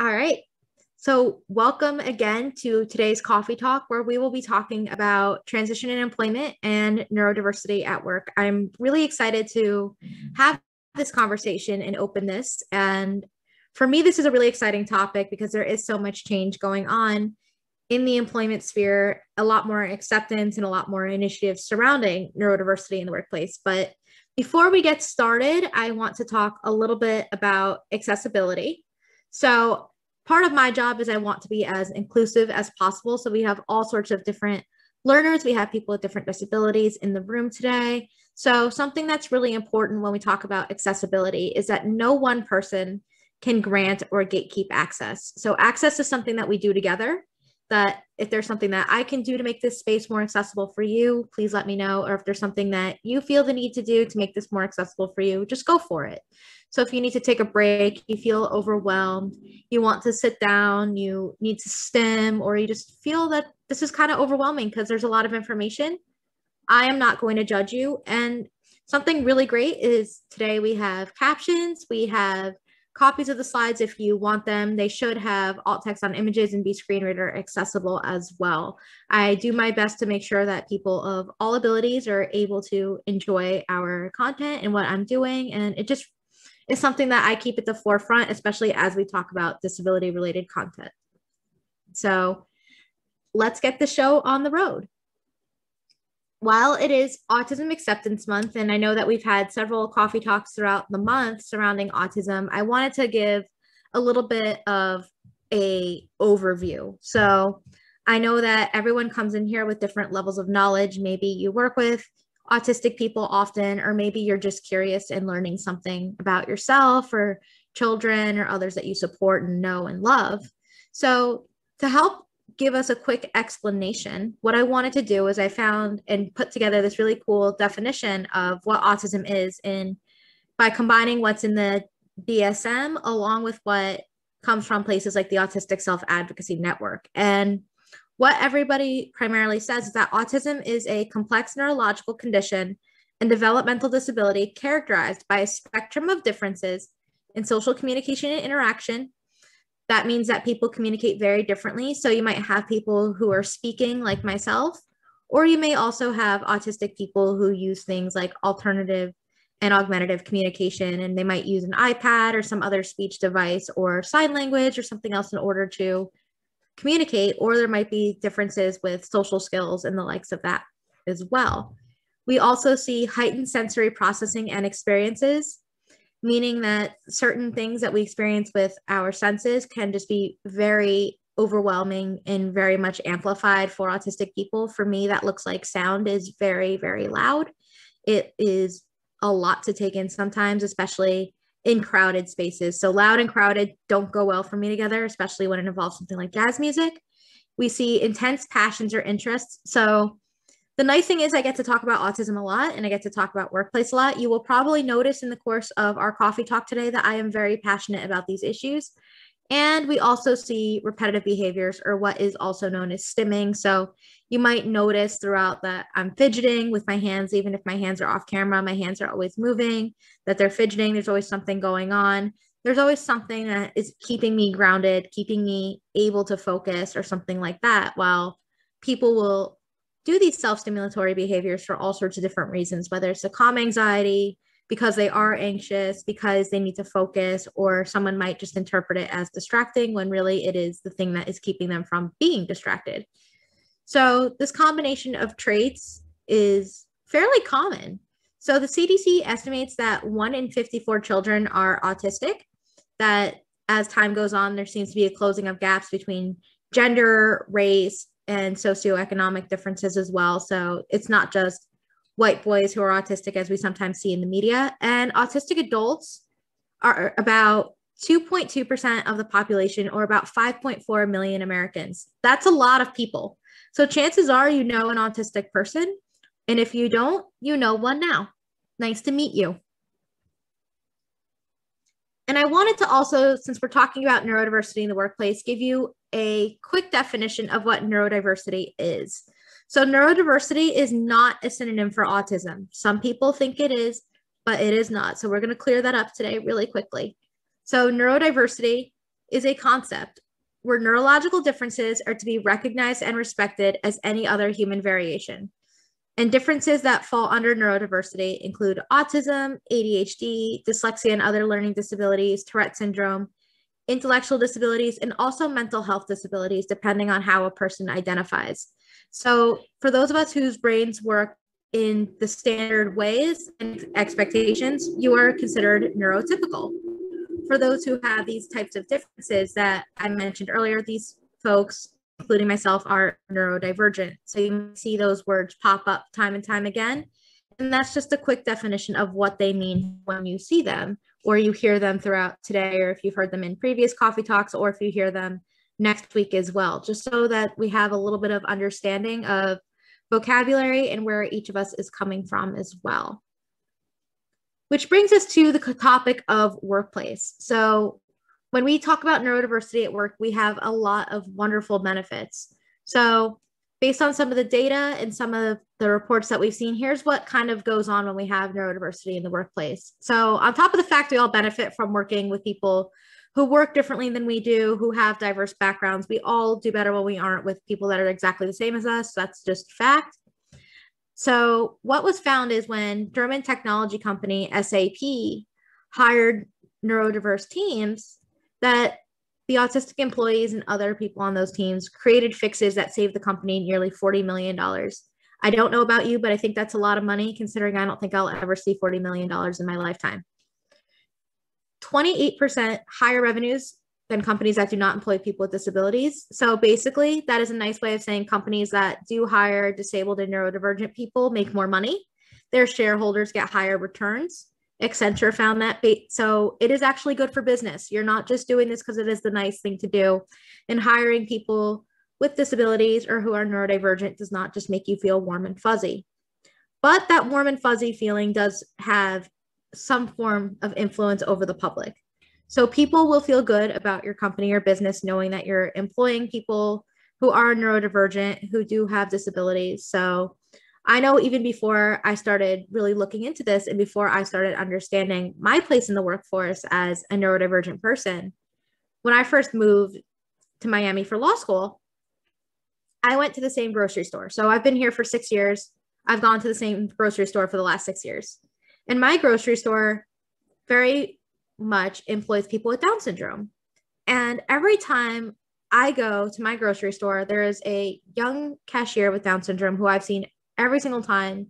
All right. So, welcome again to today's coffee talk, where we will be talking about transition in employment and neurodiversity at work. I'm really excited to have this conversation and open this. And for me, this is a really exciting topic because there is so much change going on in the employment sphere, a lot more acceptance and a lot more initiatives surrounding neurodiversity in the workplace. But before we get started, I want to talk a little bit about accessibility. So part of my job is I want to be as inclusive as possible. So we have all sorts of different learners. We have people with different disabilities in the room today. So something that's really important when we talk about accessibility is that no one person can grant or gatekeep access. So access is something that we do together. That if there's something that I can do to make this space more accessible for you, please let me know. Or if there's something that you feel the need to do to make this more accessible for you, just go for it. So if you need to take a break, you feel overwhelmed, you want to sit down, you need to stim, or you just feel that this is kind of overwhelming because there's a lot of information, I am not going to judge you. And something really great is today we have captions, we have copies of the slides if you want them. They should have alt text on images and be screen reader accessible as well. I do my best to make sure that people of all abilities are able to enjoy our content and what I'm doing. And it just is something that I keep at the forefront, especially as we talk about disability related content. So let's get the show on the road. While it is Autism Acceptance Month, and I know that we've had several coffee talks throughout the month surrounding autism, I wanted to give a little bit of an overview. So I know that everyone comes in here with different levels of knowledge. Maybe you work with autistic people often, or maybe you're just curious and learning something about yourself or children or others that you support and know and love. So to help give us a quick explanation, what I wanted to do is I found and put together this really cool definition of what autism is, and by combining what's in the DSM along with what comes from places like the Autistic Self-Advocacy Network. And what everybody primarily says is that autism is a complex neurological condition and developmental disability characterized by a spectrum of differences in social communication and interaction. That means that people communicate very differently. So you might have people who are speaking like myself, or you may also have autistic people who use things like alternative and augmentative communication, and they might use an iPad or some other speech device or sign language or something else in order to communicate, or there might be differences with social skills and the likes of that as well. We also see heightened sensory processing and experiences, meaning that certain things that we experience with our senses can just be very overwhelming and very much amplified for autistic people. For me, that looks like sound is very, very loud. It is a lot to take in sometimes, especially in crowded spaces. So loud and crowded don't go well for me together, especially when it involves something like jazz music. We see intense passions or interests. So the nice thing is I get to talk about autism a lot, and I get to talk about workplace a lot. You will probably notice in the course of our coffee talk today that I am very passionate about these issues. And we also see repetitive behaviors, or what is also known as stimming. So you might notice throughout that I'm fidgeting with my hands. Even if my hands are off camera, my hands are always moving, that they're fidgeting. There's always something going on. There's always something that is keeping me grounded, keeping me able to focus or something like that, while people will do these self-stimulatory behaviors for all sorts of different reasons, whether it's to calm anxiety, because they are anxious, because they need to focus, or someone might just interpret it as distracting when really it is the thing that is keeping them from being distracted. So this combination of traits is fairly common. So the CDC estimates that 1 in 54 children are autistic, that as time goes on, there seems to be a closing of gaps between gender, race, and socioeconomic differences as well. So it's not just white boys who are autistic, as we sometimes see in the media. And autistic adults are about 2.2% of the population, or about 5.4 million Americans. That's a lot of people. So chances are you know an autistic person. And if you don't, you know one now. Nice to meet you. And I wanted to also, since we're talking about neurodiversity in the workplace, give you a quick definition of what neurodiversity is. So neurodiversity is not a synonym for autism. Some people think it is, but it is not. So we're going to clear that up today really quickly. So neurodiversity is a concept where neurological differences are to be recognized and respected as any other human variation. And differences that fall under neurodiversity include autism, ADHD, dyslexia and other learning disabilities, Tourette syndrome, intellectual disabilities, and also mental health disabilities, depending on how a person identifies. So for those of us whose brains work in the standard ways and expectations, you are considered neurotypical. For those who have these types of differences that I mentioned earlier, these folks, including myself, are neurodivergent. So you see those words pop up time and time again. And that's just a quick definition of what they mean when you see them or you hear them throughout today, or if you've heard them in previous coffee talks, or if you hear them next week as well, just so that we have a little bit of understanding of vocabulary and where each of us is coming from as well. Which brings us to the topic of workplace. So when we talk about neurodiversity at work, we have a lot of wonderful benefits. So based on some of the data and some of the reports that we've seen, here's what kind of goes on when we have neurodiversity in the workplace. So on top of the fact we all benefit from working with people who work differently than we do, who have diverse backgrounds, we all do better when we aren't with people that are exactly the same as us. That's just fact. So what was found is when German technology company SAP hired neurodiverse teams, that the autistic employees and other people on those teams created fixes that saved the company nearly $40 million. I don't know about you, but I think that's a lot of money considering I don't think I'll ever see $40 million in my lifetime. 28% higher revenues than companies that do not employ people with disabilities. So basically, that is a nice way of saying companies that do hire disabled and neurodivergent people make more money. Their shareholders get higher returns. Accenture found that. So it is actually good for business. You're not just doing this because it is the nice thing to do. And hiring people with disabilities or who are neurodivergent does not just make you feel warm and fuzzy. But that warm and fuzzy feeling does have some form of influence over the public. So people will feel good about your company or business knowing that you're employing people who are neurodivergent, who do have disabilities. So I know even before I started really looking into this and before I started understanding my place in the workforce as a neurodivergent person, when I first moved to Miami for law school, I went to the same grocery store. So I've been here for 6 years. I've gone to the same grocery store for the last 6 years. And my grocery store very much employs people with Down syndrome. And every time I go to my grocery store, there is a young cashier with Down syndrome who I've seen every single time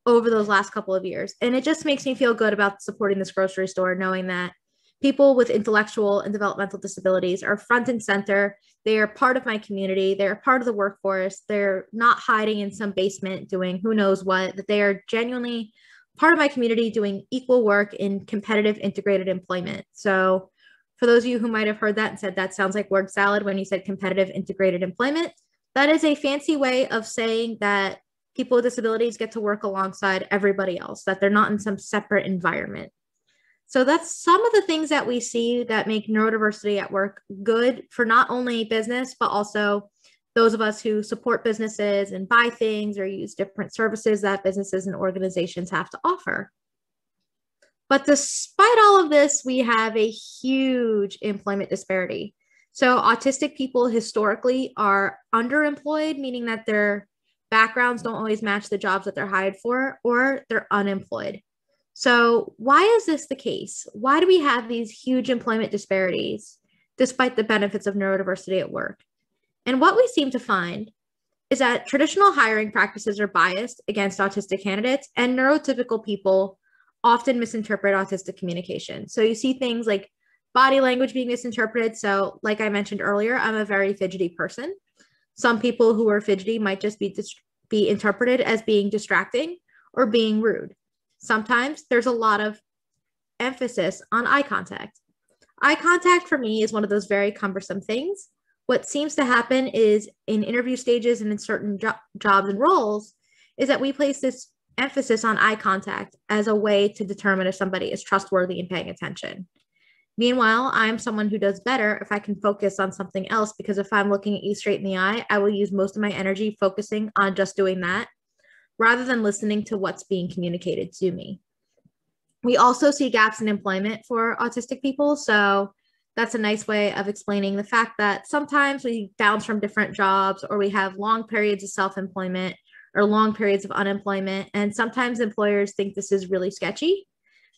over those last couple of years. And it just makes me feel good about supporting this grocery store, knowing that people with intellectual and developmental disabilities are front and center. They are part of my community. They're part of the workforce. They're not hiding in some basement doing who knows what, that they are genuinely part of my community doing equal work in competitive integrated employment. So for those of you who might have heard that and said that sounds like word salad when you said competitive integrated employment, that is a fancy way of saying that people with disabilities get to work alongside everybody else, that they're not in some separate environment. So that's some of the things that we see that make neurodiversity at work good for not only business, but also those of us who support businesses and buy things or use different services that businesses and organizations have to offer. But despite all of this, we have a huge employment disparity. So autistic people historically are underemployed, meaning that their backgrounds don't always match the jobs that they're hired for, or they're unemployed. So why is this the case? Why do we have these huge employment disparities despite the benefits of neurodiversity at work? And what we seem to find is that traditional hiring practices are biased against autistic candidates, and neurotypical people often misinterpret autistic communication. So you see things like body language being misinterpreted. So like I mentioned earlier, I'm a very fidgety person. Some people who are fidgety might just be interpreted as being distracting or being rude. Sometimes there's a lot of emphasis on eye contact. Eye contact for me is one of those very cumbersome things. What seems to happen is in interview stages and in certain jobs and roles is that we place this emphasis on eye contact as a way to determine if somebody is trustworthy and paying attention. Meanwhile, I'm someone who does better if I can focus on something else, because if I'm looking at you straight in the eye, I will use most of my energy focusing on just doing that rather than listening to what's being communicated to me. We also see gaps in employment for autistic people. So That's a nice way of explaining the fact that sometimes we bounce from different jobs, or we have long periods of self-employment or long periods of unemployment. And sometimes employers think this is really sketchy,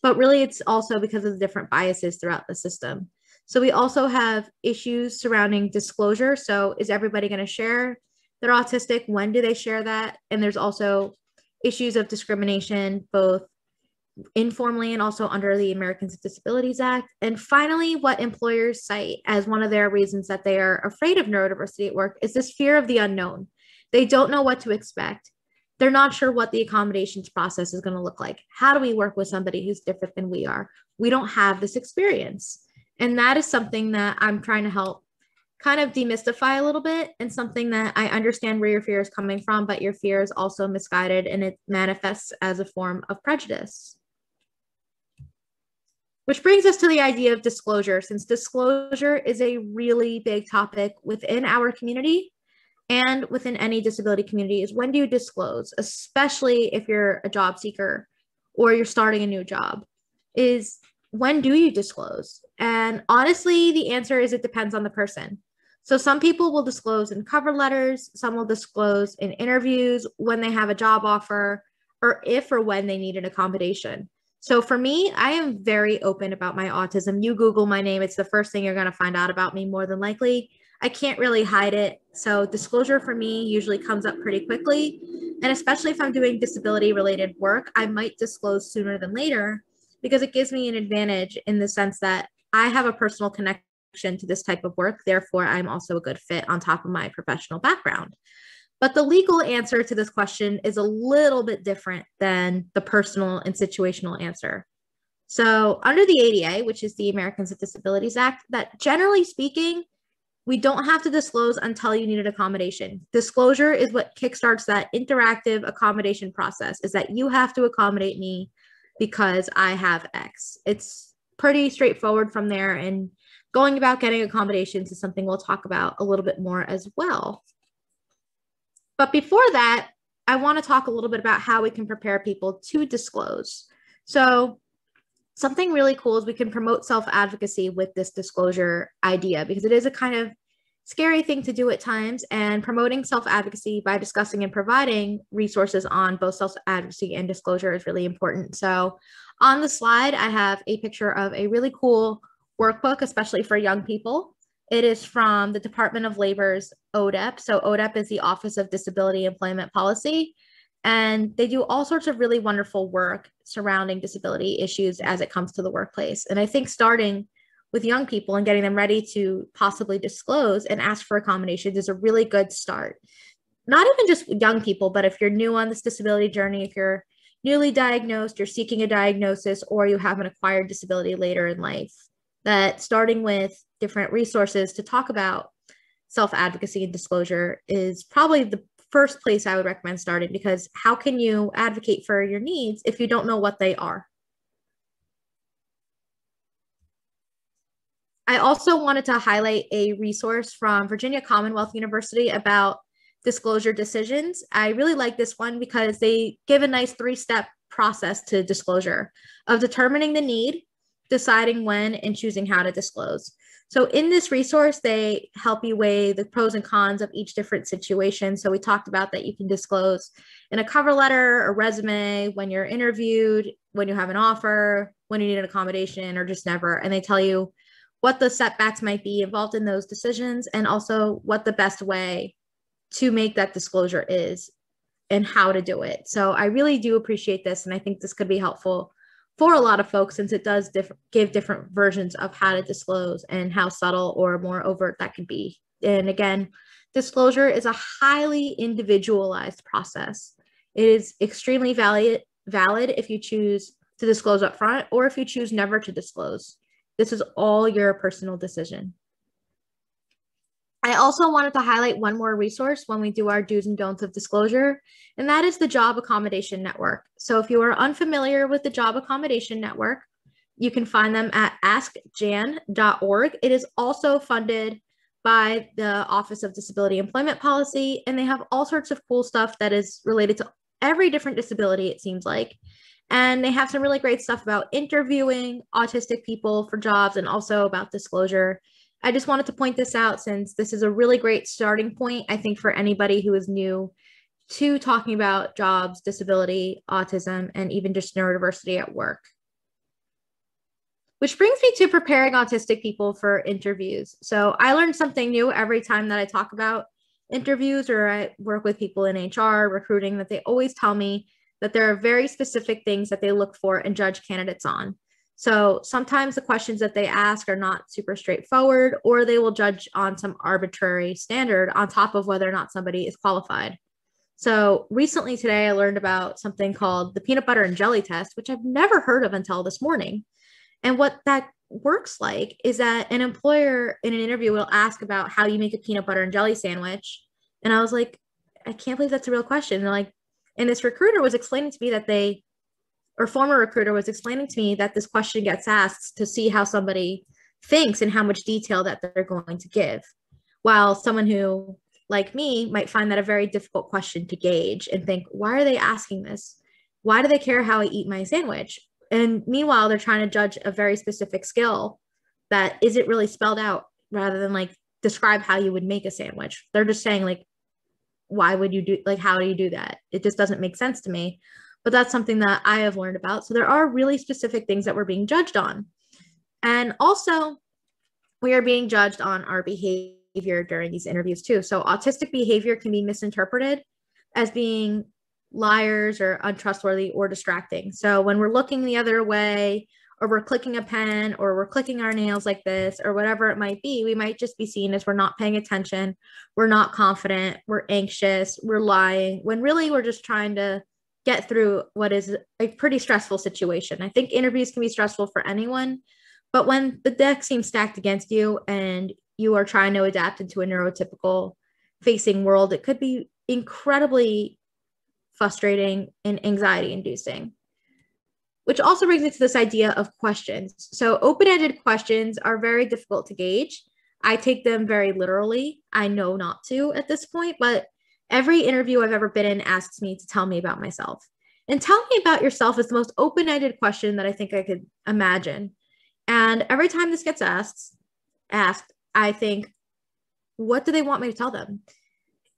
but really it's also because of the different biases throughout the system. So we also have issues surrounding disclosure. So is everybody going to share they're autistic? When do they share that? And there's also issues of discrimination, both informally and also under the Americans with Disabilities Act. And finally, what employers cite as one of their reasons that they are afraid of neurodiversity at work is this fear of the unknown. They don't know what to expect. They're not sure what the accommodations process is going to look like. How do we work with somebody who's different than we are? We don't have this experience. And that is something that I'm trying to help kind of demystify a little bit, and something that I understand where your fear is coming from, but your fear is also misguided and it manifests as a form of prejudice. Which brings us to the idea of disclosure, since disclosure is a really big topic within our community and within any disability community. Is when do you disclose, especially if you're a job seeker or you're starting a new job, is when do you disclose? And honestly, the answer is it depends on the person. So some people will disclose in cover letters, some will disclose in interviews, when they have a job offer, or if or when they need an accommodation. So for me, I am very open about my autism. You Google my name, it's the first thing you're going to find out about me more than likely. I can't really hide it. So disclosure for me usually comes up pretty quickly. And especially if I'm doing disability related work, I might disclose sooner than later because it gives me an advantage in the sense that I have a personal connection to this type of work. Therefore, I'm also a good fit on top of my professional background. But the legal answer to this question is a little bit different than the personal and situational answer. So under the ADA, which is the Americans with Disabilities Act, that generally speaking, we don't have to disclose until you need an accommodation. Disclosure is what kickstarts that interactive accommodation process, is that you have to accommodate me because I have X. It's pretty straightforward from there, and going about getting accommodations is something we'll talk about a little bit more as well. But before that, I want to talk a little bit about how we can prepare people to disclose. So something really cool is we can promote self-advocacy with this disclosure idea, because it is a kind of scary thing to do at times, and promoting self-advocacy by discussing and providing resources on both self-advocacy and disclosure is really important. So on the slide, I have a picture of a really cool workbook, especially for young people. It is from the Department of Labor's ODEP. So ODEP is the Office of Disability Employment Policy, and they do all sorts of really wonderful work surrounding disability issues as it comes to the workplace. And I think starting with young people and getting them ready to possibly disclose and ask for accommodations is a really good start. Not even just young people, but if you're new on this disability journey, if you're newly diagnosed, you're seeking a diagnosis, or you have an acquired disability later in life, that starting with different resources to talk about self-advocacy and disclosure is probably the first place I would recommend starting, because how can you advocate for your needs if you don't know what they are? I also wanted to highlight a resource from Virginia Commonwealth University about disclosure decisions. I really like this one because they give a nice 3-step process to disclosure of determining the need, deciding when, and choosing how to disclose. So in this resource, they help you weigh the pros and cons of each different situation. So we talked about that you can disclose in a cover letter, a resume, when you're interviewed, when you have an offer, when you need an accommodation, or just never. And they tell you what the setbacks might be involved in those decisions, and also what the best way to make that disclosure is and how to do it. So I really do appreciate this, and I think this could be helpful for a lot of folks, since it does give different versions of how to disclose and how subtle or more overt that could be. And again, disclosure is a highly individualized process. It is extremely valid if you choose to disclose up front, or if you choose never to disclose. This is all your personal decision. I also wanted to highlight one more resource when we do our do's and don'ts of disclosure, and that is the Job Accommodation Network. So if you are unfamiliar with the Job Accommodation Network, you can find them at askjan.org. It is also funded by the Office of Disability Employment Policy, and they have all sorts of cool stuff that is related to every different disability, it seems like. And they have some really great stuff about interviewing autistic people for jobs and also about disclosure. I just wanted to point this out since this is a really great starting point, I think, for anybody who is new to talking about jobs, disability, autism, and even just neurodiversity at work. Which brings me to preparing autistic people for interviews. So I learn something new every time that I talk about interviews or I work with people in HR, recruiting, that they always tell me that there are very specific things that they look for and judge candidates on. So sometimes the questions that they ask are not super straightforward, or they will judge on some arbitrary standard on top of whether or not somebody is qualified. So recently today, I learned about something called the peanut butter and jelly test, which I've never heard of until this morning. And what that works like is that an employer in an interview will ask about how you make a peanut butter and jelly sandwich. And I was like, I can't believe that's a real question. And they're like, and this recruiter was explaining to me that former recruiter was explaining to me that this question gets asked to see how somebody thinks and how much detail that they're going to give. While someone who, like me, might find that a very difficult question to gauge and think, why are they asking this? Why do they care how I eat my sandwich? And meanwhile, they're trying to judge a very specific skill that isn't really spelled out rather than like describe how you would make a sandwich. They're just saying like, why would you do, like, how do you do that? It just doesn't make sense to me. But that's something that I have learned about. So there are really specific things that we're being judged on. And also, we are being judged on our behavior during these interviews too. So autistic behavior can be misinterpreted as being liars or untrustworthy or distracting. So when we're looking the other way, or we're clicking a pen, or we're clicking our nails like this, or whatever it might be, we might just be seen as we're not paying attention, we're not confident, we're anxious, we're lying, when really we're just trying to get through what is a pretty stressful situation. I think interviews can be stressful for anyone, but when the deck seems stacked against you and you are trying to adapt into a neurotypical facing world, it could be incredibly frustrating and anxiety inducing. Which also brings me to this idea of questions. So open-ended questions are very difficult to gauge. I take them very literally. I know not to at this point, but every interview I've ever been in asks me to tell me about myself. And tell me about yourself is the most open-ended question that I think I could imagine. And every time this gets asked, I think, what do they want me to tell them?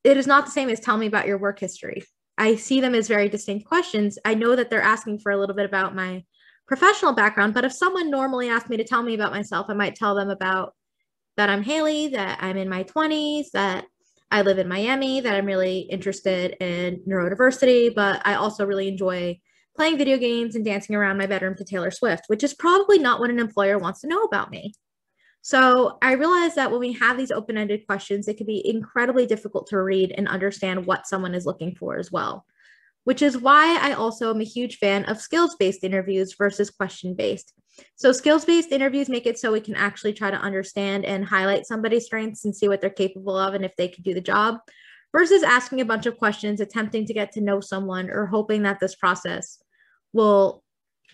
It is not the same as tell me about your work history. I see them as very distinct questions. I know that they're asking for a little bit about my professional background, but if someone normally asked me to tell me about myself, I might tell them about that I'm Haley, that I'm in my 20s, that I live in Miami, that I'm really interested in neurodiversity, but I also really enjoy playing video games and dancing around my bedroom to Taylor Swift, which is probably not what an employer wants to know about me. So I realized that when we have these open-ended questions, it can be incredibly difficult to read and understand what someone is looking for as well, which is why I also am a huge fan of skills-based interviews versus question-based. So skills-based interviews make it so we can actually try to understand and highlight somebody's strengths and see what they're capable of and if they can do the job, versus asking a bunch of questions, attempting to get to know someone or hoping that this process will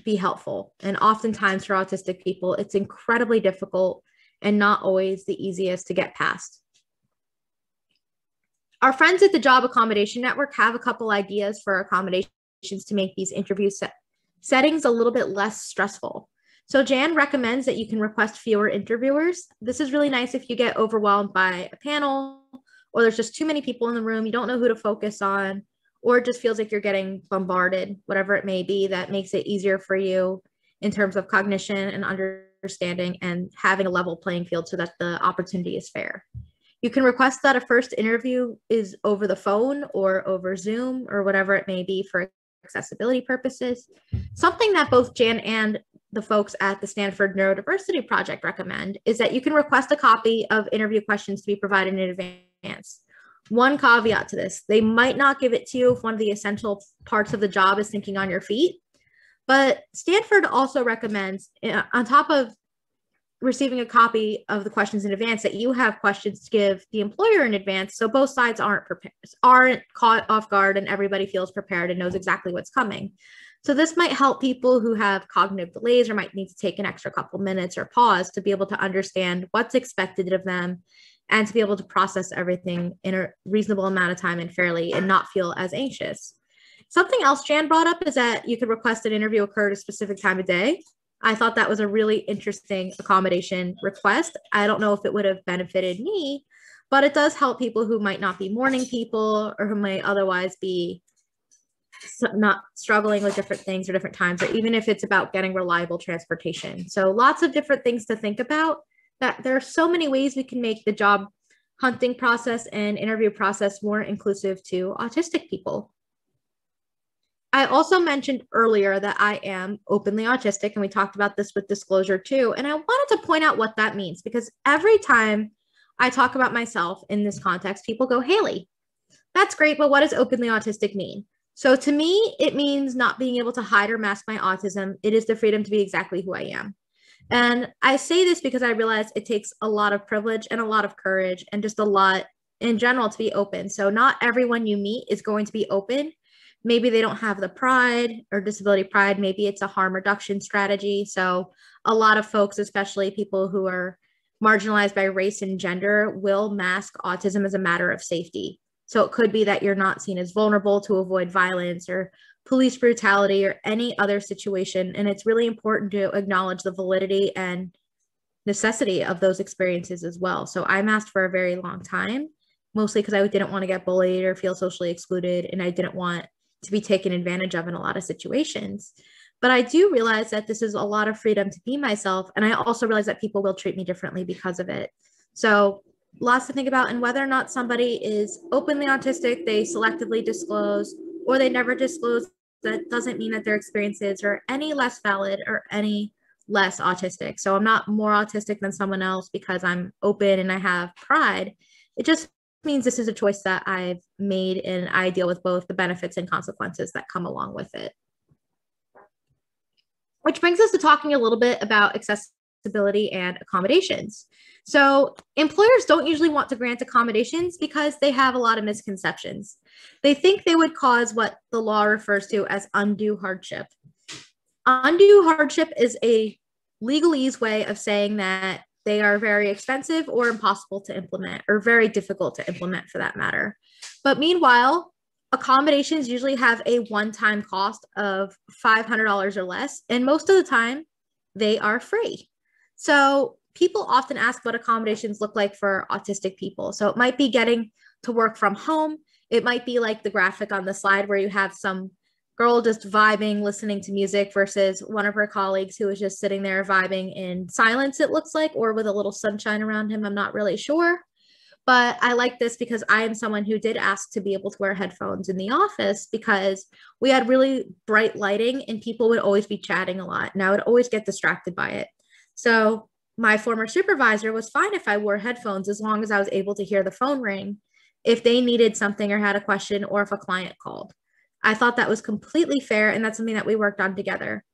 be helpful. And oftentimes for autistic people, it's incredibly difficult and not always the easiest to get past. Our friends at the Job Accommodation Network have a couple ideas for accommodations to make these interview settings a little bit less stressful. So Jan recommends that you can request fewer interviewers. This is really nice if you get overwhelmed by a panel, or there's just too many people in the room, you don't know who to focus on, or it just feels like you're getting bombarded, whatever it may be, that makes it easier for you in terms of cognition and understanding and having a level playing field so that the opportunity is fair. You can request that a first interview is over the phone or over Zoom or whatever it may be for accessibility purposes. Something that both Jan and the folks at the Stanford Neurodiversity Project recommend is that you can request a copy of interview questions to be provided in advance. One caveat to this, they might not give it to you if one of the essential parts of the job is thinking on your feet. But Stanford also recommends, on top of receiving a copy of the questions in advance, that you have questions to give the employer in advance, so both sides aren't caught off guard and everybody feels prepared and knows exactly what's coming. So this might help people who have cognitive delays or might need to take an extra couple minutes or pause to be able to understand what's expected of them and to be able to process everything in a reasonable amount of time and fairly and not feel as anxious. Something else Jan brought up is that you could request an interview occur at a specific time of day. I thought that was a really interesting accommodation request. I don't know if it would have benefited me, but it does help people who might not be morning people or who may otherwise be not struggling with different things or different times, or even if it's about getting reliable transportation. So lots of different things to think about. That there are so many ways we can make the job hunting process and interview process more inclusive to autistic people. I also mentioned earlier that I am openly autistic, and we talked about this with disclosure too. And I wanted to point out what that means, because every time I talk about myself in this context, people go, Haley, that's great, but what does openly autistic mean? So to me, it means not being able to hide or mask my autism. It is the freedom to be exactly who I am. And I say this because I realize it takes a lot of privilege and a lot of courage and just a lot in general to be open. So not everyone you meet is going to be open. Maybe they don't have the pride or disability pride. Maybe it's a harm reduction strategy. So a lot of folks, especially people who are marginalized by race and gender, will mask autism as a matter of safety. So it could be that you're not seen as vulnerable to avoid violence or police brutality or any other situation. And it's really important to acknowledge the validity and necessity of those experiences as well. So I masked for a very long time, mostly because I didn't want to get bullied or feel socially excluded, and I didn't want to be taken advantage of in a lot of situations. But I do realize that this is a lot of freedom to be myself. And I also realize that people will treat me differently because of it. So lots to think about. And whether or not somebody is openly autistic, they selectively disclose, or they never disclose, that doesn't mean that their experiences are any less valid or any less autistic. So I'm not more autistic than someone else because I'm open and I have pride. It just means this is a choice that I've made, and I deal with both the benefits and consequences that come along with it. Which brings us to talking a little bit about accessibility and accommodations. So employers don't usually want to grant accommodations because they have a lot of misconceptions. They think they would cause what the law refers to as undue hardship. Undue hardship is a legalese way of saying that they are very expensive or impossible to implement, or very difficult to implement for that matter. But meanwhile, accommodations usually have a one-time cost of $500 or less, and most of the time they are free. So people often ask what accommodations look like for autistic people. So it might be getting to work from home. It might be like the graphic on the slide where you have some girl just vibing, listening to music, versus one of her colleagues who is just sitting there vibing in silence, it looks like, or with a little sunshine around him. I'm not really sure. But I like this because I am someone who did ask to be able to wear headphones in the office because we had really bright lighting and people would always be chatting a lot. And I would always get distracted by it. So my former supervisor was fine if I wore headphones as long as I was able to hear the phone ring if they needed something or had a question, or if a client called. I thought that was completely fair, and that's something that we worked on together.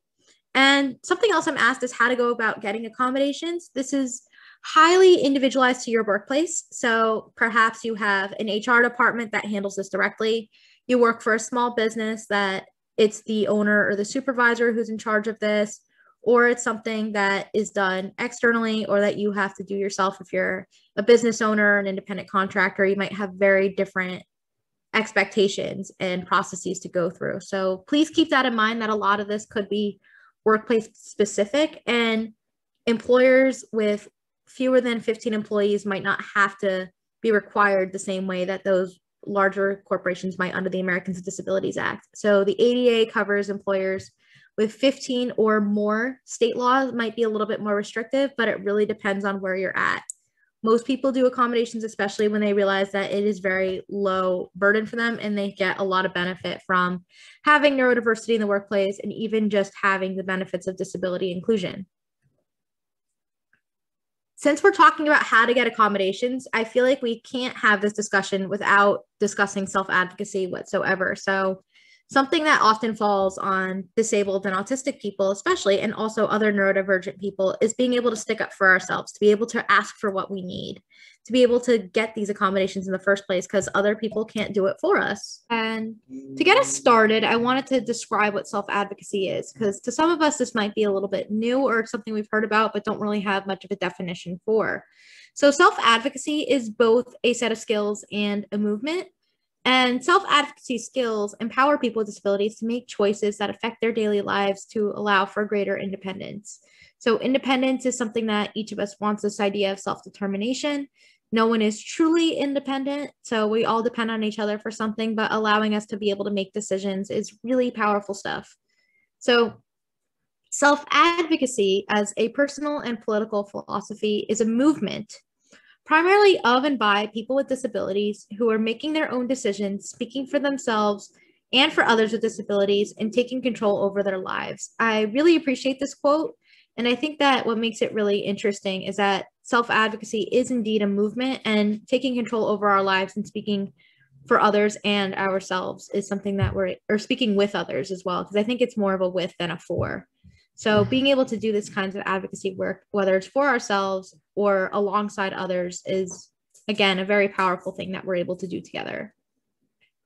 And something else I'm asked is how to go about getting accommodations. This is highly individualized to your workplace. So perhaps you have an HR department that handles this directly. You work for a small business that it's the owner or the supervisor who's in charge of this, or it's something that is done externally or that you have to do yourself. If you're a business owner, an independent contractor, you might have very different expectations and processes to go through. So please keep that in mind, that a lot of this could be workplace specific, and employers with fewer than 15 employees might not have to be required the same way that those larger corporations might under the Americans with Disabilities Act. So the ADA covers employers with 15 or more. State laws might be a little bit more restrictive, but it really depends on where you're at. Most people do accommodations, especially when they realize that it is very low burden for them and they get a lot of benefit from having neurodiversity in the workplace and even just having the benefits of disability inclusion. Since we're talking about how to get accommodations, I feel like we can't have this discussion without discussing self-advocacy whatsoever. So something that often falls on disabled and autistic people, especially, and also other neurodivergent people, is being able to stick up for ourselves, to be able to ask for what we need, to be able to get these accommodations in the first place, because other people can't do it for us. And to get us started, I wanted to describe what self-advocacy is, because to some of us, this might be a little bit new or something we've heard about, but don't really have much of a definition for. So self-advocacy is both a set of skills and a movement. And self-advocacy skills empower people with disabilities to make choices that affect their daily lives to allow for greater independence. So independence is something that each of us wants, this idea of self-determination. No one is truly independent, so we all depend on each other for something, but allowing us to be able to make decisions is really powerful stuff. So self-advocacy as a personal and political philosophy is a movement primarily of and by people with disabilities who are making their own decisions, speaking for themselves and for others with disabilities, and taking control over their lives. I really appreciate this quote. And I think that what makes it really interesting is that self-advocacy is indeed a movement, and taking control over our lives and speaking for others and ourselves is something that or speaking with others as well, because I think it's more of a with than a for. So being able to do this kinds of advocacy work, whether it's for ourselves or alongside others, is, again, a very powerful thing that we're able to do together.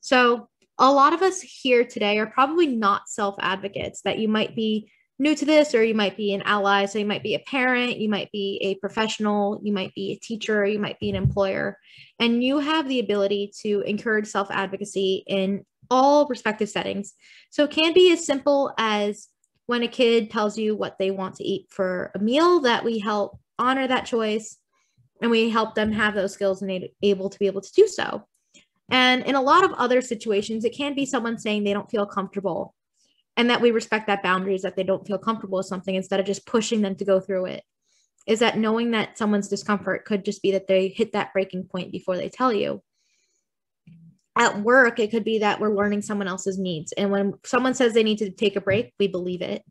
So a lot of us here today are probably not self-advocates, that you might be new to this, or you might be an ally. So you might be a parent, you might be a professional, you might be a teacher, you might be an employer, and you have the ability to encourage self-advocacy in all respective settings. So it can be as simple as when a kid tells you what they want to eat for a meal, that we help honor that choice and we help them have those skills and able to be able to do so. And in a lot of other situations, it can be someone saying they don't feel comfortable, and that we respect that boundaries, that they don't feel comfortable with something, instead of just pushing them to go through it. Is that knowing that someone's discomfort could just be that they hit that breaking point before they tell you. At work, it could be that we're learning someone else's needs. And when someone says they need to take a break, we believe it,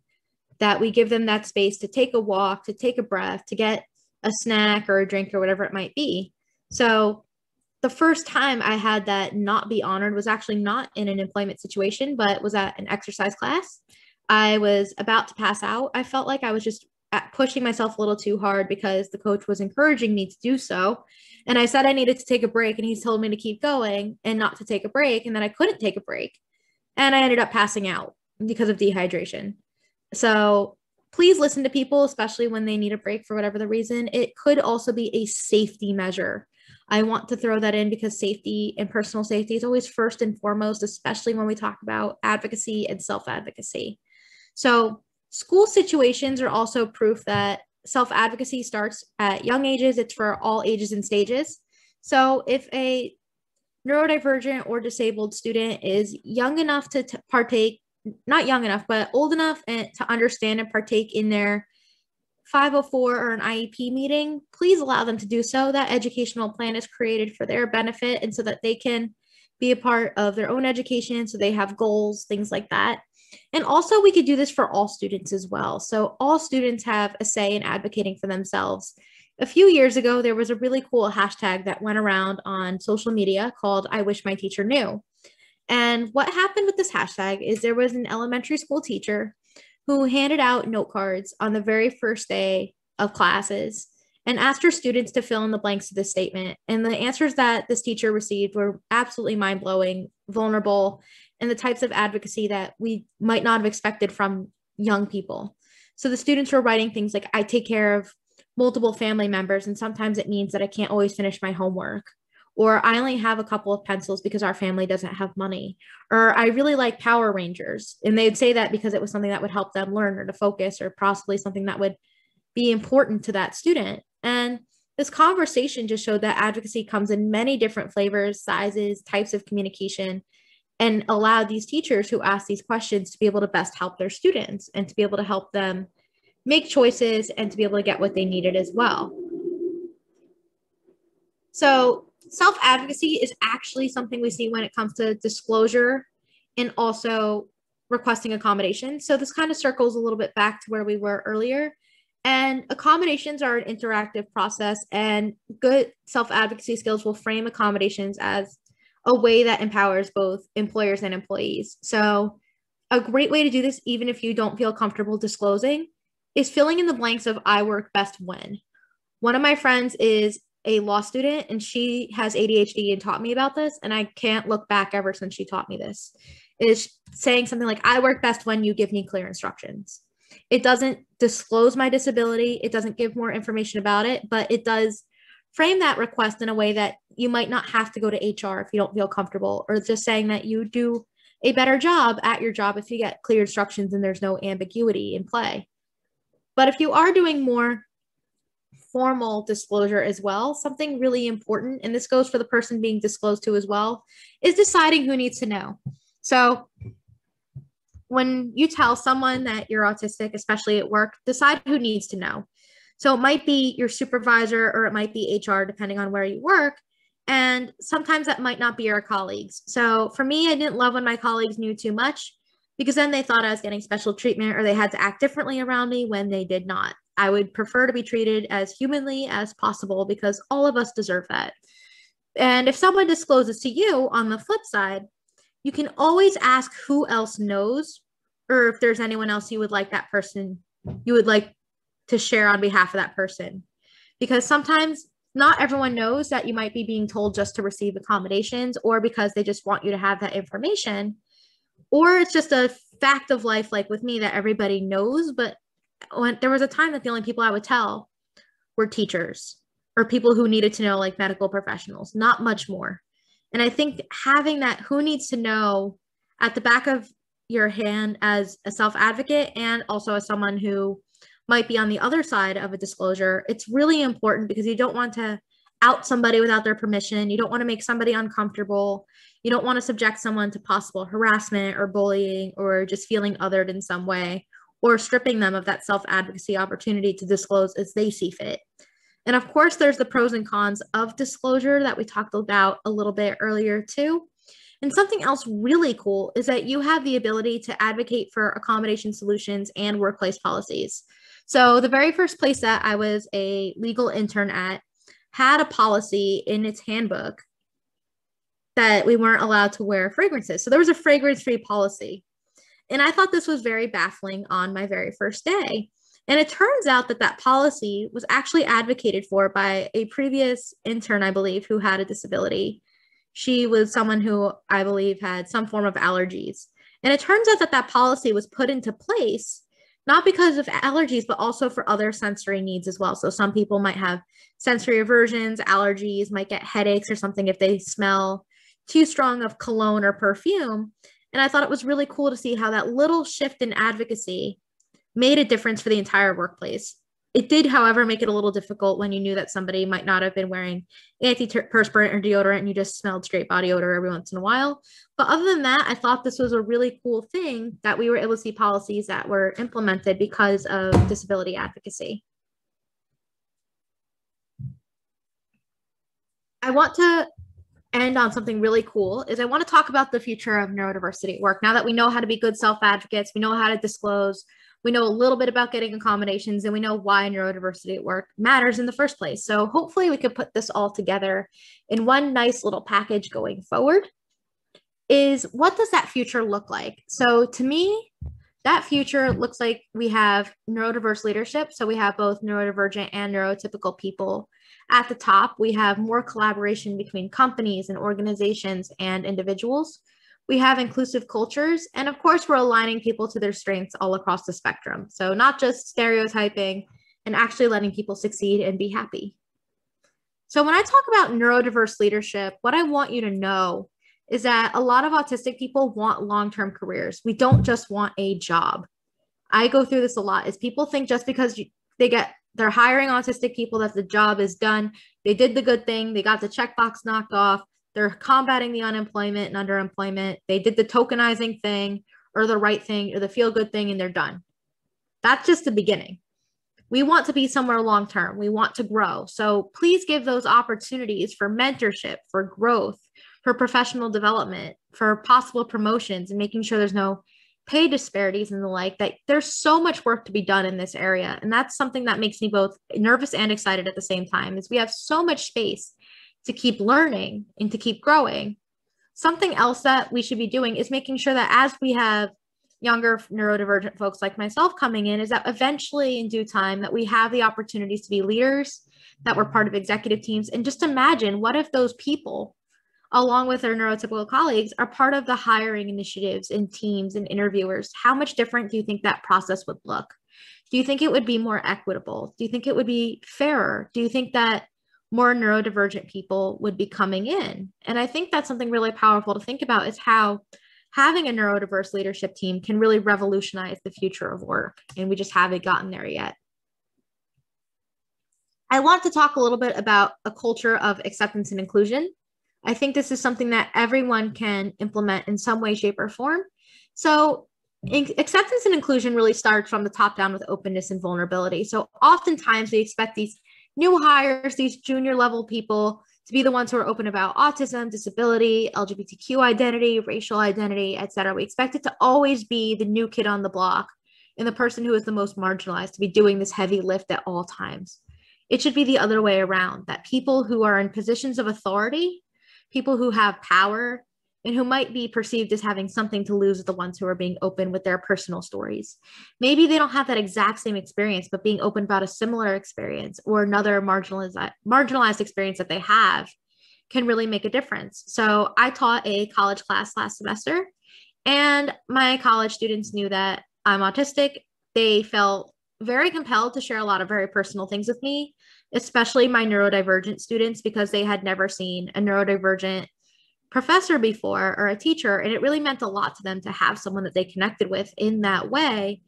that we give them that space to take a walk, to take a breath, to get a snack or a drink or whatever it might be. So the first time I had that not be honored was actually not in an employment situation, but was at an exercise class. I was about to pass out. I felt like I was just pushing myself a little too hard because the coach was encouraging me to do so. And I said I needed to take a break, and he told me to keep going and not to take a break, and that I couldn't take a break. And I ended up passing out because of dehydration. So please listen to people, especially when they need a break for whatever the reason. It could also be a safety measure. I want to throw that in because safety and personal safety is always first and foremost, especially when we talk about advocacy and self-advocacy. So school situations are also proof that self-advocacy starts at young ages. It's for all ages and stages. So if a neurodivergent or disabled student is young enough to partake, not young enough, but old enough to understand and partake in their 504 or an IEP meeting, please allow them to do so. That educational plan is created for their benefit, and so that they can be a part of their own education, so they have goals, things like that. And also we could do this for all students as well. So all students have a say in advocating for themselves. A few years ago, there was a really cool hashtag that went around on social media called "I wish my teacher knew." And what happened with this hashtag is there was an elementary school teacher who handed out note cards on the very first day of classes and asked her students to fill in the blanks of this statement. And the answers that this teacher received were absolutely mind-blowing, vulnerable, and the types of advocacy that we might not have expected from young people. So the students were writing things like, I take care of multiple family members, and sometimes it means that I can't always finish my homework. Or I only have a couple of pencils because our family doesn't have money. Or I really like Power Rangers. And they'd say that because it was something that would help them learn or to focus, or possibly something that would be important to that student. And this conversation just showed that advocacy comes in many different flavors, sizes, types of communication, and allowed these teachers who ask these questions to be able to best help their students and to be able to help them make choices and to be able to get what they needed as well. So self-advocacy is actually something we see when it comes to disclosure and also requesting accommodation. So this kind of circles a little bit back to where we were earlier. And accommodations are an interactive process, and good self-advocacy skills will frame accommodations as a way that empowers both employers and employees. So a great way to do this, even if you don't feel comfortable disclosing, is filling in the blanks of I work best when. One of my friends is a law student, and she has ADHD and taught me about this, and I can't look back ever since she taught me this. Is saying something like, I work best when you give me clear instructions. It doesn't disclose my disability. It doesn't give more information about it, but it does frame that request in a way that you might not have to go to HR if you don't feel comfortable, or just saying that you do a better job at your job if you get clear instructions and there's no ambiguity in play. But if you are doing more formal disclosure as well, something really important, and this goes for the person being disclosed to as well, is deciding who needs to know. So when you tell someone that you're autistic, especially at work, decide who needs to know. So it might be your supervisor or it might be HR, depending on where you work. And sometimes that might not be your colleagues. So for me, I didn't love when my colleagues knew too much, because then they thought I was getting special treatment or they had to act differently around me when they did not. I would prefer to be treated as humanly as possible, because all of us deserve that. And if someone discloses to you, on the flip side, you can always ask who else knows, or if there's anyone else you would like to share on behalf of that person. Because sometimes not everyone knows that you might be being told just to receive accommodations, or because they just want you to have that information, or it's just a fact of life, like with me, that everybody knows. But when there was a time that the only people I would tell were teachers or people who needed to know, like medical professionals, not much more. And I think having that who needs to know at the back of your hand as a self-advocate, and also as someone who might be on the other side of a disclosure, it's really important, because you don't want to out somebody without their permission. You don't want to make somebody uncomfortable. You don't want to subject someone to possible harassment or bullying, or just feeling othered in some way, or stripping them of that self-advocacy opportunity to disclose as they see fit. And of course, there's the pros and cons of disclosure that we talked about a little bit earlier too. And something else really cool is that you have the ability to advocate for accommodation solutions and workplace policies. So the very first place that I was a legal intern at had a policy in its handbook that we weren't allowed to wear fragrances. So there was a fragrance-free policy. And I thought this was very baffling on my very first day. And it turns out that that policy was actually advocated for by a previous intern, I believe, who had a disability. She was someone who I believe had some form of allergies. And it turns out that that policy was put into place not because of allergies, but also for other sensory needs as well. So some people might have sensory aversions, allergies, might get headaches or something if they smell too strong of cologne or perfume. And I thought it was really cool to see how that little shift in advocacy made a difference for the entire workplace. It did, however, make it a little difficult when you knew that somebody might not have been wearing antiperspirant or deodorant and you just smelled straight body odor every once in a while. But other than that, I thought this was a really cool thing that we were able to see policies that were implemented because of disability advocacy. I want to end on something really cool. I want to talk about the future of neurodiversity at work. Now that we know how to be good self-advocates, we know how to disclose, we know a little bit about getting accommodations, and we know why neurodiversity at work matters in the first place. So hopefully we could put this all together in one nice little package going forward. Is what does that future look like? So to me, that future looks like we have neurodiverse leadership. So we have both neurodivergent and neurotypical people at the top. We have more collaboration between companies and organizations and individuals. We have inclusive cultures. And of course, we're aligning people to their strengths all across the spectrum. So not just stereotyping, and actually letting people succeed and be happy. So when I talk about neurodiverse leadership, what I want you to know is that a lot of autistic people want long-term careers. We don't just want a job. I go through this a lot, is people think just because they're hiring autistic people that the job is done. They did the good thing. They got the checkbox knocked off. They're combating the unemployment and underemployment. They did the tokenizing thing or the right thing or the feel good thing, and they're done. That's just the beginning. We want to be somewhere long-term. We want to grow. So please give those opportunities for mentorship, for growth, for professional development, for possible promotions, and making sure there's no pay disparities and the like. That there's so much work to be done in this area. And that's something that makes me both nervous and excited at the same time, is we have so much space to keep learning and to keep growing. Something else that we should be doing is making sure that as we have younger neurodivergent folks like myself coming in, is that eventually in due time that we have the opportunities to be leaders, that we're part of executive teams. And just imagine, what if those people, along with their neurotypical colleagues, are part of the hiring initiatives and teams and interviewers? How much different do you think that process would look? Do you think it would be more equitable? Do you think it would be fairer? Do you think that more neurodivergent people would be coming in. And I think that's something really powerful to think about, is how having a neurodiverse leadership team can really revolutionize the future of work. And we just haven't gotten there yet. I want to talk a little bit about a culture of acceptance and inclusion. I think this is something that everyone can implement in some way, shape, or form. So acceptance and inclusion really starts from the top down with openness and vulnerability. So oftentimes we expect these new hires, these junior level people, to be the ones who are open about autism, disability, LGBTQ identity, racial identity, et cetera. We expect it to always be the new kid on the block and the person who is the most marginalized to be doing this heavy lift at all times. It should be the other way around, that people who are in positions of authority, people who have power, and who might be perceived as having something to lose are the ones who are being open with their personal stories. Maybe they don't have that exact same experience, but being open about a similar experience or another marginalized experience that they have can really make a difference. So I taught a college class last semester, and my college students knew that I'm autistic. They felt very compelled to share a lot of very personal things with me, especially my neurodivergent students, because they had never seen a neurodivergent professor before or a teacher. And it really meant a lot to them to have someone that they connected with in that way.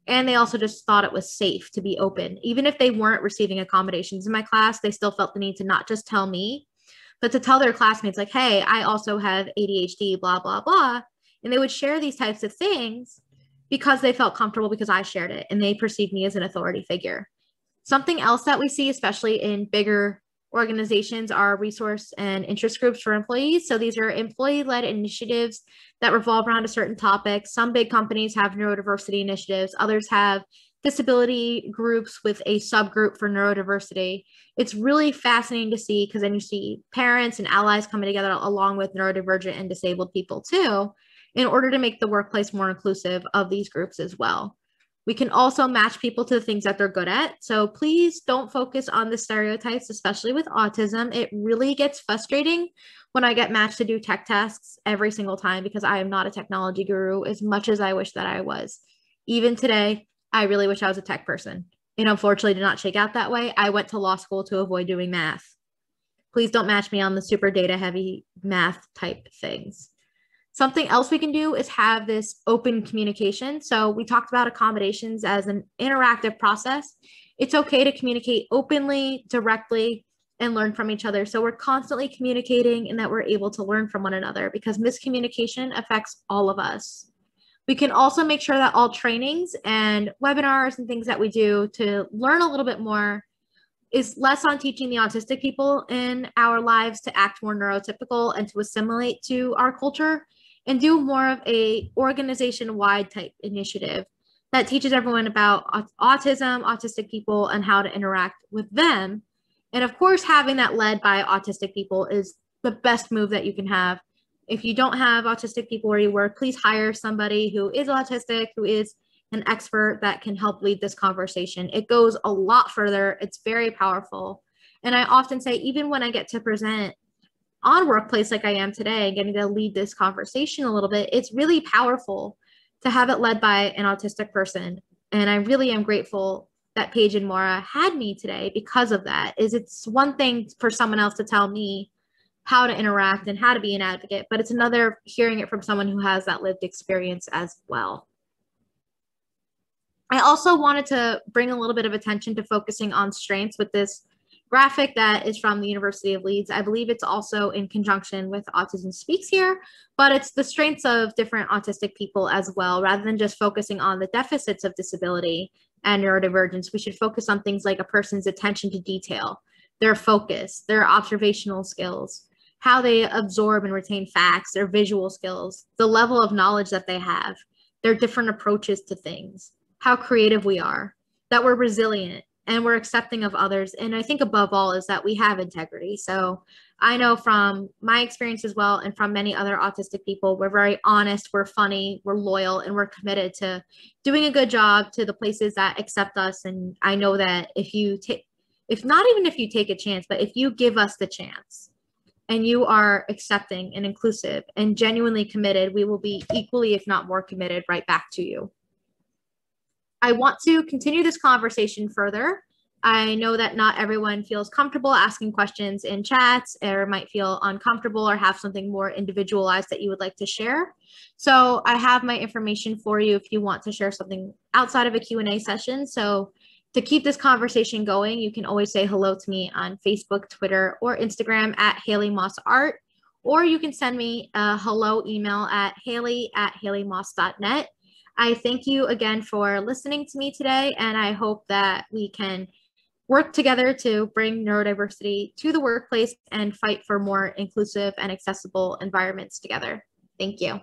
And they also just thought it was safe to be open. Even if they weren't receiving accommodations in my class, they still felt the need to not just tell me, but to tell their classmates, like, hey, I also have ADHD, blah, blah, blah. And they would share these types of things because they felt comfortable because I shared it and they perceived me as an authority figure. Something else that we see, especially in bigger organizations, are resource and interest groups for employees. So these are employee-led initiatives that revolve around a certain topic. Some big companies have neurodiversity initiatives. Others have disability groups with a subgroup for neurodiversity. It's really fascinating to see, because then you see parents and allies coming together along with neurodivergent and disabled people too, in order to make the workplace more inclusive of these groups as well. We can also match people to the things that they're good at. So please don't focus on the stereotypes, especially with autism. It really gets frustrating when I get matched to do tech tasks every single time, because I am not a technology guru as much as I wish that I was. Even today, I really wish I was a tech person. It unfortunately did not shake out that way. I went to law school to avoid doing math. Please don't match me on the super data heavy math type things. Something else we can do is have this open communication. So we talked about accommodations as an interactive process. It's okay to communicate openly, directly, and learn from each other. So we're constantly communicating and that we're able to learn from one another, because miscommunication affects all of us. We can also make sure that all trainings and webinars and things that we do to learn a little bit more is less on teaching the autistic people in our lives to act more neurotypical and to assimilate to our culture, and do more of a organization-wide type initiative that teaches everyone about autism, autistic people, and how to interact with them. And of course, having that led by autistic people is the best move that you can have. If you don't have autistic people where you work, please hire somebody who is autistic, who is an expert that can help lead this conversation. It goes a lot further. It's very powerful. And I often say, even when I get to present on workplace like I am today, getting to lead this conversation a little bit, it's really powerful to have it led by an autistic person. And I really am grateful that Paige and Maura had me today because of that. Is it's one thing for someone else to tell me how to interact and how to be an advocate, but it's another hearing it from someone who has that lived experience as well. I also wanted to bring a little bit of attention to focusing on strengths with this graphic that is from the University of Leeds. I believe it's also in conjunction with Autism Speaks here, but it's the strengths of different autistic people as well. Rather than just focusing on the deficits of disability and neurodivergence, we should focus on things like a person's attention to detail, their focus, their observational skills, how they absorb and retain facts, their visual skills, the level of knowledge that they have, their different approaches to things, how creative we are, that we're resilient, and we're accepting of others. And I think above all is that we have integrity. So I know from my experience as well, and from many other autistic people, we're very honest, we're funny, we're loyal, and we're committed to doing a good job to the places that accept us. And I know that if you take, if not even if you take a chance, but if you give us the chance and you are accepting and inclusive and genuinely committed, we will be equally, if not more committed, right back to you. I want to continue this conversation further I know that not everyone feels comfortable asking questions in chats or might feel uncomfortable or have something more individualized that you would like to share. So I have my information for you if you want to share something outside of a Q&A session. So to keep this conversation going, you can always say hello to me on Facebook, Twitter, or Instagram at Haley Moss Art, or you can send me a hello email at haley@haleymoss.net. I thank you again for listening to me today, and I hope that we can work together to bring neurodiversity to the workplace and fight for more inclusive and accessible environments together. Thank you.